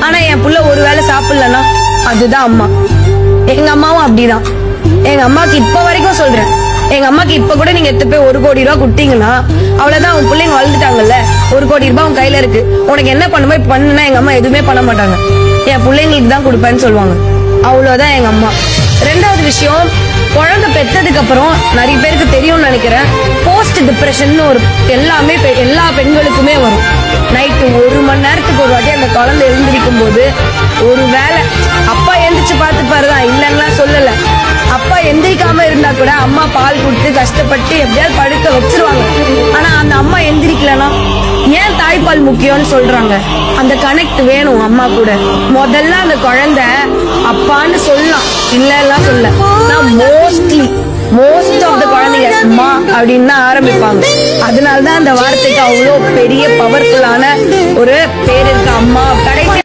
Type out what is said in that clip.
ஆனா என் புள்ள ஒரு வேளை சாப்பிடலன்னா அதுதான் அம்மா. எங்க அம்மாவும் அப்படிதான். எங்க அம்மாக்கு இப்ப வரைக்கும் சொல்றேன், எங்க அம்மாக்கு இப்ப கூட நீங்க எடுத்து போய் 1 கோடி ரூபாய் கொடுத்தீங்கன்னா அவ்வளவுதான், உன் பிள்ளைங்க வளர்ந்துட்டாங்கல்ல, 1 கோடி ரூபாய் உன் கையில இருக்கு, உனக்கு என்ன பண்ணுமோ இப்ப பண்ணுனா எங்க அம்மா எதுவுமே பண்ண மாட்டாங்க. என் பிள்ளைங்களுக்கு தான் கொடுப்பேன்னு சொல்லுவாங்க. அவ்வளவுதான் எங்க அம்மா. ரெண்டாவது விஷயம், குழந்தை பெற்றதுக்கு அப்புறம் நிறைய பேருக்கு தெரியும்னு நினைக்கிறேன், போஸ்ட் டிப்ரெஷன் ஒரு எல்லாமே எல்லா பெண்களுக்குமே வரும். நைட்டு 1 மணி நேரத்துக்கு ஒரு வாட்டி அந்த குழந்தை எழுந்திருக்கும் போது ஒரு வேலை அப்பா எந்திரிச்சு பார்த்துப்பாருதான், இல்லைன்னா சொல்லல. அப்பா எந்திரிக்காம இருந்தா கூட அம்மா பால் கொடுத்து கஷ்டப்பட்டு எப்படியாவது படுக்க வச்சிருவாங்க. ஆனா அந்த அம்மா எந்திரிக்கலன்னா ஏன் தாய்ப்பால் முக்கியம்னு சொல்றாங்க? அந்த கனெக்ட் வேணும் அம்மா கூட. முதல்ல அந்த குழந்தை அப்பான்னு சொல்லலாம், இல்லலாம் சொல்ல. நான் மோஸ்ட் ஆஃப் த குழந்தைங்க அம்மா அப்படின்னு தான் ஆரம்பிப்பாங்க. அதனாலதான் அந்த வார்த்தைக்கு அவ்வளோ பெரிய பவர்ஃபுல்லான ஒரு பேர் இருக்கு, அம்மா. கடைசி